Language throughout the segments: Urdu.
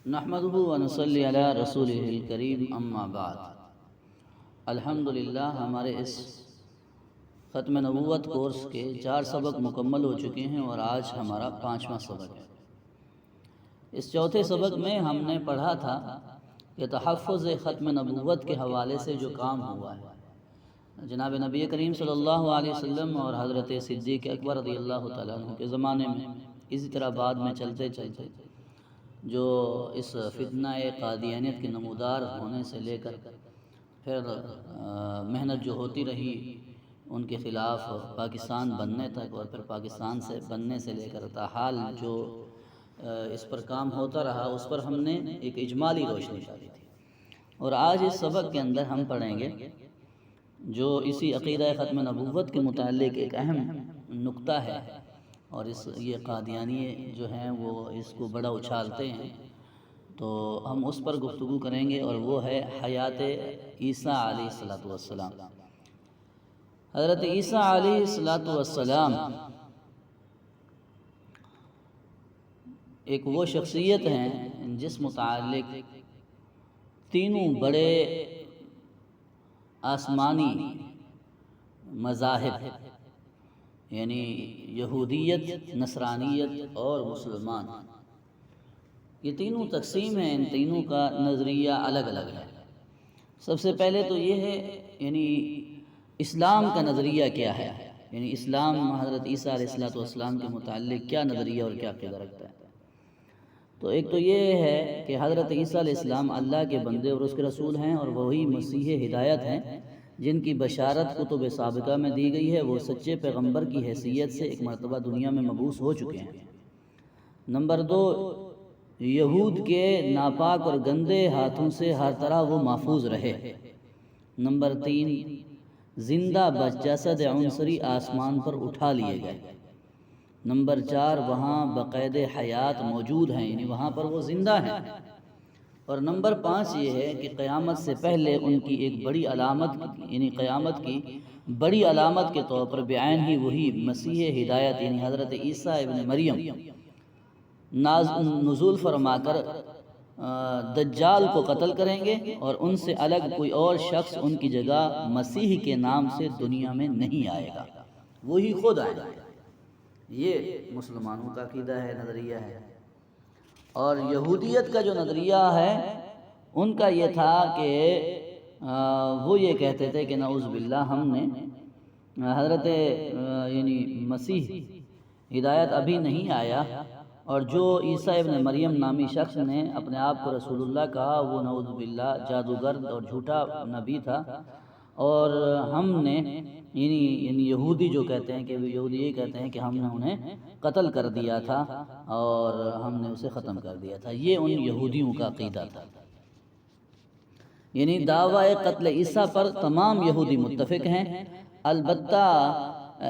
نحمدہ ونصلی علی رسولہ الکریم اما بعد۔ الحمدللہ ہمارے اس ختم نبوت کورس کے 4 سبق مکمل ہو چکے ہیں اور آج ہمارا 5واں سبق ہے۔ اس چوتھے سبق میں ہم نے پڑھا تھا کہ تحفظ ختم نبوت کے حوالے سے جو کام ہوا ہے، جناب نبی کریم صلی اللہ علیہ وسلم اور حضرت صدیق اکبر رضی اللہ تعالیٰ عنہ کے زمانے میں، اسی طرح بعد میں چلتے چلتے جو اس فتنہ قادیانیت کے نمودار ہونے سے لے کر پھر محنت جو ہوتی رہی ان کے خلاف پاکستان بننے تک، اور پھر پاکستان سے بننے سے لے کر تاحال جو اس پر کام ہوتا رہا، اس پر ہم نے ایک اجمالی روشنی ڈالی تھی۔ اور آج اس سبق کے اندر ہم پڑھیں گے جو اسی عقیدہ ختم نبوت کے متعلق ایک اہم نقطہ ہے، اور یہ قادیانی جو ہیں وہ اس کو بڑا اچھالتے ہیں، تو ہم اس پر گفتگو کریں گے، اور وہ ہے حیات عیسیٰ علیہ السلام۔ حضرت عیسیٰ علیہ السلام ایک وہ شخصیت ہیں جس متعلق تینوں بڑے آسمانی مذاہب یعنی یہودیت، نصرانیت اور مسلمان، یہ تینوں تقسیم ہیں، ان تینوں کا نظریہ الگ الگ ہے۔ سب سے پہلے تو یہ ہے یعنی اسلام کا نظریہ کیا ہے، یعنی اسلام حضرت عیسیٰ علیہ السلام کے متعلق کیا نظریہ اور کیا عقیدہ رکھتا ہے۔ تو ایک تو یہ ہے کہ حضرت عیسیٰ علیہ السلام اللہ کے بندے اور اس کے رسول ہیں، اور وہی مسیح ہدایت ہیں جن کی بشارت کتب سابقہ میں دی گئی ہے۔ وہ سچے پیغمبر کی حیثیت سے ایک مرتبہ دنیا میں مبعوث ہو چکے ہیں۔ نمبر 2، یہود کے ناپاک اور گندے ہاتھوں سے ہر طرح وہ محفوظ رہے۔ نمبر 3، زندہ بجسد عنصری آسمان پر اٹھا لیے گئے۔ نمبر 4، وہاں بقید حیات موجود ہیں، یعنی وہاں پر وہ زندہ ہیں۔ اور نمبر 5 یہ ہے کہ قیامت سے پہلے ان کی ایک بڑی علامت، یعنی قیامت کی بڑی علامت کے طور پر بعین ہی وہی مسیح ہدایت یعنی حضرت عیسیٰ ابن مریم نزول فرما کر دجال کو قتل کریں گے، اور ان سے الگ کوئی اور شخص ان کی جگہ مسیح کے نام سے دنیا میں نہیں آئے گا، وہی خود آئے گا۔ یہ مسلمانوں کا عقیدہ ہے، نظریہ ہے۔ اور یہودیت کا جو نظریہ ہے ان کا یہ تھا کہ وہ یہ کہتے تھے کہ نعوذ باللہ ہم نے حضرت یعنی مسیح ہدایت ابھی نہیں آیا، اور جو عیسیٰ ابن مریم نامی شخص نے اپنے آپ کو رسول اللہ کہا وہ نعوذ باللہ جادوگر اور جھوٹا نبی تھا، اور ہم نے یعنی یہودی جو کہتے ہیں کہ یہودی یہ کہتے ہیں کہ ہم نے انہیں قتل کر دیا تھا اور ہم نے اسے ختم کر دیا تھا۔ یہ ان یہودیوں کا عقیدہ تھا، یعنی دعویٰ قتل عیسیٰ پر تمام یہودی متفق ہیں۔ البتہ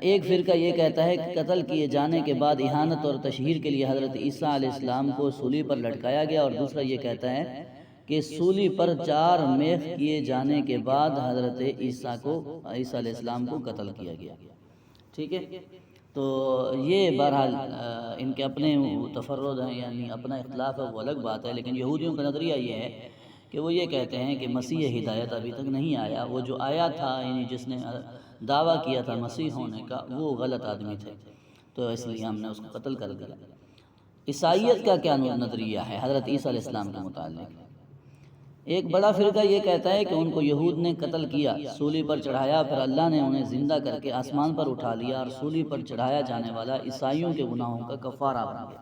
ایک فرقہ یہ کہتا ہے کہ قتل کیے جانے کے بعد اہانت اور تشہیر کے لیے حضرت عیسیٰ علیہ السلام کو صلیب پر لٹکایا گیا، اور دوسرا یہ کہتا ہے کہ صلیب پر 4 میخ کیے جانے کے بعد حضرت عیسیٰ علیہ السلام کو قتل کیا گیا۔ ٹھیک ہے، تو یہ بہرحال ان کے اپنے تفرد ہیں، یعنی اپنا اختلاف ہے، وہ الگ بات ہے، لیکن یہودیوں کا نظریہ یہ ہے کہ وہ یہ کہتے ہیں کہ مسیح ہدایت ابھی تک نہیں آیا، وہ جو آیا تھا یعنی جس نے دعویٰ کیا تھا مسیح ہونے کا وہ غلط آدمی تھے، تو اس لیے ہم نے اس کو قتل کر دیا۔ عیسائیت کا کیا نظریہ ہے حضرت عیسیٰ علیہ السلام کے متعلق؟ ایک بڑا فرقہ یہ کہتا ہے کہ ان کو یہود نے قتل کیا، صلیب پر چڑھایا، پھر اللہ نے انہیں زندہ کر کے آسمان پر اٹھا لیا، اور صلیب پر چڑھایا جانے والا عیسائیوں کے گناہوں کا کفارہ بن گیا۔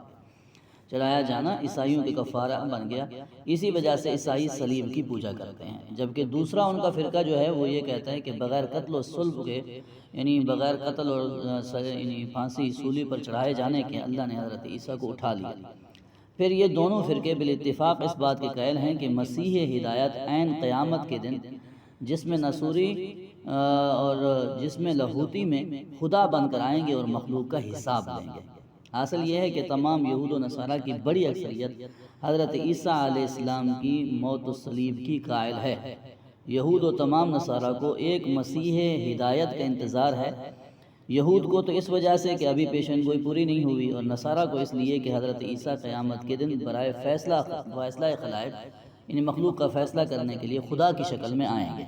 چڑھایا جانا عیسائیوں کے کفارہ بن گیا، اسی وجہ سے عیسائی صلیب کی پوجا کرتے ہیں۔ جبکہ دوسرا ان کا فرقہ جو ہے وہ یہ کہتا ہے کہ بغیر قتل و صلب کے، یعنی بغیر قتل اور یعنی پھانسی صلیب پر چڑھائے جانے کے اللہ نے حضرت عیسیٰ کو اٹھا لیا۔ پھر یہ دونوں فرقے بالاتفاق اس بات کے قائل ہیں کہ مسیح ہدایت عین قیامت کے دن جس میں نصوری اور جس میں لاہوتی میں خدا بن کر آئیں گے اور مخلوق کا حساب لیں گے۔ حاصل یہ ہے کہ تمام یہود و نصارہ کی بڑی اکثریت حضرت عیسیٰ علیہ السلام کی موت و صلیب کی قائل ہے۔ یہود و تمام نصارہ کو ایک مسیح ہدایت کا انتظار ہے، یہود کو تو اس وجہ سے کہ ابھی پیشن گوئی پوری نہیں ہوئی، اور نصارہ کو اس لیے کہ حضرت عیسیٰ قیامت کے دن برائے فیصلہ خلائق یعنی مخلوق کا فیصلہ کرنے کے لیے خدا کی شکل میں آئیں گے۔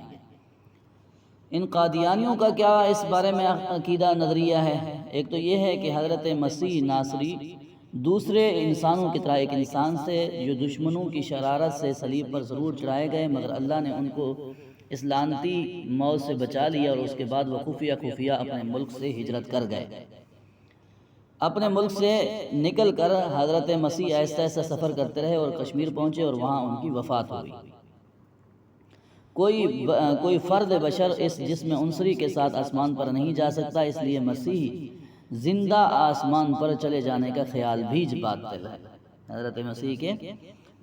ان قادیانیوں کا کیا اس بارے میں عقیدہ نظریہ ہے؟ ایک تو یہ ہے کہ حضرت مسیح ناصری دوسرے انسانوں کی طرح ایک انسان سے جو دشمنوں کی شرارت سے صلیب پر ضرور چڑھائے گئے، مگر اللہ نے ان کو اس لعنتی موت سے بچا لیا، اور اس کے بعد وہ خفیہ اپنے ملک سے ہجرت کر گئے۔ اپنے ملک سے نکل کر حضرت مسیح آہستہ آہستہ سفر کرتے رہے اور کشمیر پہنچے، اور وہاں ان کی وفات ہوئی۔ کوئی فرد بشر اس جسم عنصری کے ساتھ آسمان پر نہیں جا سکتا، اس لیے مسیح زندہ آسمان پر چلے جانے کا خیال بھی باطل ہے۔ حضرت مسیح کے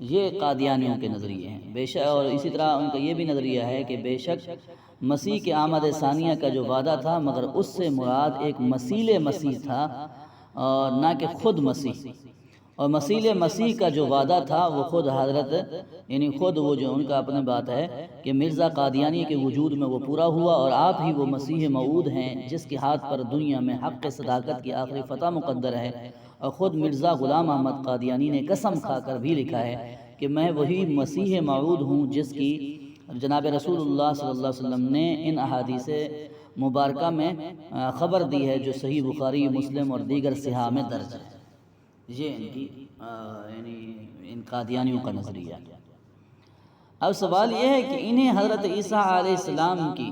یہ قادیانیوں کے نظریے ہیں۔ بے شک، اور اسی طرح ان کا یہ بھی نظریہ ہے کہ بے شک مسیح کے آمد ثانیہ کا جو وعدہ تھا، مگر اس سے مراد ایک مسیل مسیح تھا اور نہ کہ خود مسیح، اور مسیل مسیح کا جو وعدہ تھا وہ خود حضرت یعنی خود وہ جو ان کا اپنے بات ہے کہ مرزا قادیانی کے وجود میں وہ پورا ہوا، اور آپ ہی وہ مسیح موعود ہیں جس کے ہاتھ پر دنیا میں حق صداقت کی آخری فتح مقدر ہے۔ اور خود مرزا غلام احمد قادیانی نے قسم کھا کر بھی لکھا ہے کہ میں وہی مسیح موعود ہوں جس کی جناب رسول اللہ صلی اللہ علیہ وسلم نے ان احادیث مبارکہ میں خبر دی ہے، جو صحیح بخاری، مسلم اور دیگر صحاح میں درج ہے۔ یہ ان کی یعنی ان قادیانیوں کا نظریہ ہے۔ اب سوال یہ ہے کہ انہیں حضرت عیسیٰ علیہ السلام کی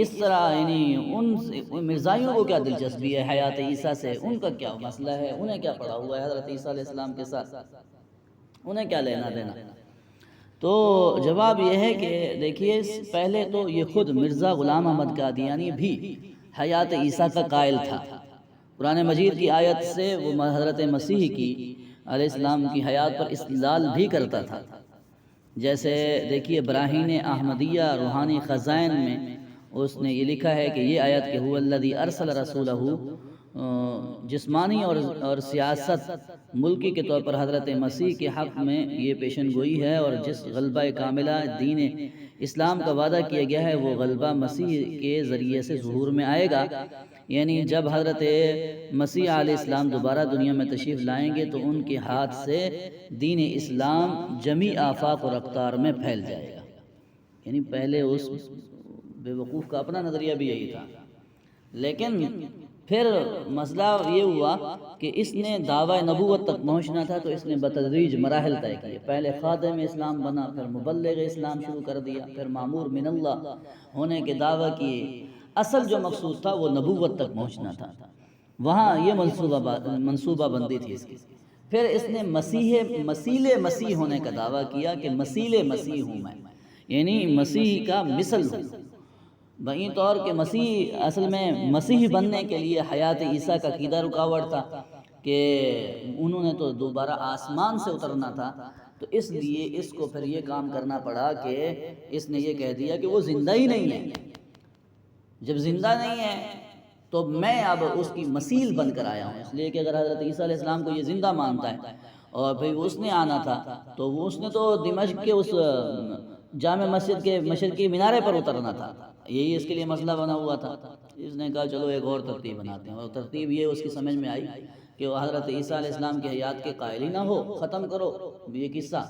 اس طرح یعنی ان مرزائیوں کو کیا دلچسپی ہے حیات عیسیٰ سے؟ ان کا کیا مسئلہ ہے؟ انہیں کیا پڑا ہوا ہے حضرت عیسیٰ علیہ السلام کے ساتھ؟ انہیں کیا لینا دینا؟ تو جواب یہ ہے کہ دیکھیے، پہلے تو یہ خود مرزا غلام احمد قادیانی بھی حیات عیسیٰ کا قائل تھا۔ قرآن مجید کی آیت سے وہ حضرت مسیح کی علیہ السلام کی حیات پر استدلال بھی کرتا تھا۔ جیسے دیکھیے براہین احمدیہ روحانی خزائن میں اس نے یہ لکھا ہے کہ یہ آیت کہ هو الذی ارسل رسولہ، جسمانی اور سیاست ملکی کے طور پر حضرت مسیح کے حق میں یہ پیشن گوئی ہے، اور جس غلبہ کاملہ دین اسلام کا وعدہ کیا گیا ہے وہ غلبہ مسیح کے ذریعے سے ظہور میں آئے گا۔ یعنی جب حضرت مسیح علیہ السلام دوبارہ دنیا میں تشریف لائیں گے تو ان کے ہاتھ سے دین اسلام جمیع آفاق اور اقطار میں پھیل جائے گا۔ یعنی پہلے اس بے وقوف کا اپنا نظریہ بھی یہی تھا، لیکن پھر مسئلہ یہ ہوا کہ اس نے دعوی نبوت تک پہنچنا تھا، تو اس نے بتدریج مراحل طے کیے۔ پہلے خادم اسلام بنا، پھر مبلغ اسلام شروع کر دیا، پھر مامور من اللہ ہونے کے دعویٰ کیے۔ اصل جو مقصود تھا وہ نبوت تک پہنچنا تھا، وہاں یہ منصوبہ بندی تھی اس کی۔ پھر اس نے مسیل مسیح ہونے کا دعویٰ کیا کہ مسیل مسیح ہوں میں، یعنی مسیح کا مثل ہوں، بہین طور کہ مسیح اصل میں مسیح بننے کے لیے حیات عیسیٰ کا عقیدہ رکاوٹ تھا کہ انہوں نے تو دوبارہ آسمان سے اترنا تھا، تو اس لیے اس کو پھر یہ کام کرنا پڑا کہ اس نے یہ کہہ دیا کہ وہ زندہ ہی نہیں ہے۔ جب زندہ نہیں ہے تو میں اب اس کی مثیل بن کر آیا ہوں، اس لیے کہ اگر حضرت عیسیٰ علیہ السلام کو یہ زندہ مانتا ہے اور پھر اس نے آنا تھا تو اس نے تو دمشق کے اس جامع مسجد کے مشرقی مینارے پر اترنا تھا، یہی اس کے لیے مسئلہ بنا ہوا تھا۔ اس نے کہا چلو ایک اور ترتیب بناتے ہیں، اور ترتیب یہ اس کی سمجھ میں آئی کہ وہ حضرت عیسیٰ علیہ السلام کی حیات کے قائل ہی نہ ہو، ختم کرو یہ قصہ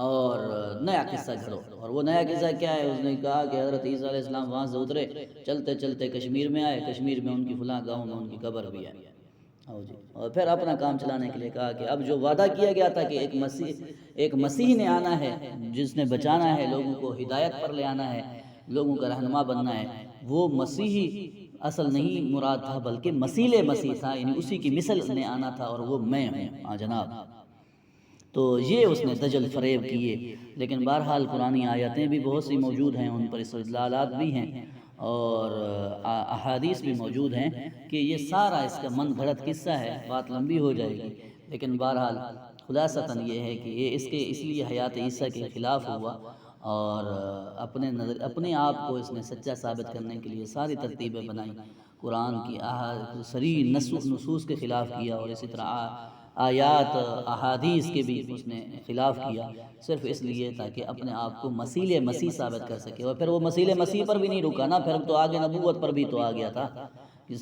اور نیا قصہ گھڑو۔ اور وہ نیا قصہ کیا ہے؟ اس نے کہا کہ حضرت عیسیٰ علیہ السلام وہاں سے اترے، چلتے چلتے کشمیر میں آئے، کشمیر میں ان کی فلاں گاؤں میں ان کی قبر بھی ہے، اور پھر اپنا کام چلانے کے لیے کہا کہ اب جو وعدہ کیا گیا تھا کہ ایک مسیح نے آنا ہے جس نے بچانا ہے، لوگوں کو ہدایت پر لے آنا ہے، لوگوں کا رہنما بننا ہے، وہ مسیحی اصل نہیں مراد تھا بلکہ مسیل مسیح تھا، یعنی اسی کی مثل نے آنا تھا، اور وہ میں ہوں جناب۔ تو یہ اس نے دجل فریب کیے، لیکن بہرحال قرآنی آیتیں بھی بہت سی موجود ہیں، ان پر استدلالات بھی ہیں اور احادیث بھی موجود ہیں کہ یہ سارا اس کا من گھڑت قصہ ہے، بات لمبی ہو جائے گی، لیکن بہرحال خلاصتاً یہ ہے کہ یہ اس لیے حیات عیسیٰ کے خلاف ہوا، اور اپنے آپ کو اس نے سچا ثابت کرنے کے لیے ساری ترتیبیں بنائیں، قرآن کی صریح نصوص کے خلاف کیا، اور اسی طرح آیات احادیث کے بھی اس نے خلاف کیا، صرف اس لیے تاکہ اپنے آپ کو مسیح مسیح ثابت کر سکے۔ اور پھر وہ مسیح مسیح پر بھی نہیں رکا نا، پھر تو آگے نبوت پر بھی تو آ گیا تھا،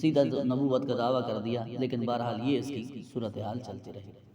سیدھا نبوت کا دعویٰ کر دیا، لیکن بہرحال یہ اس کی صورتحال چلتی رہی۔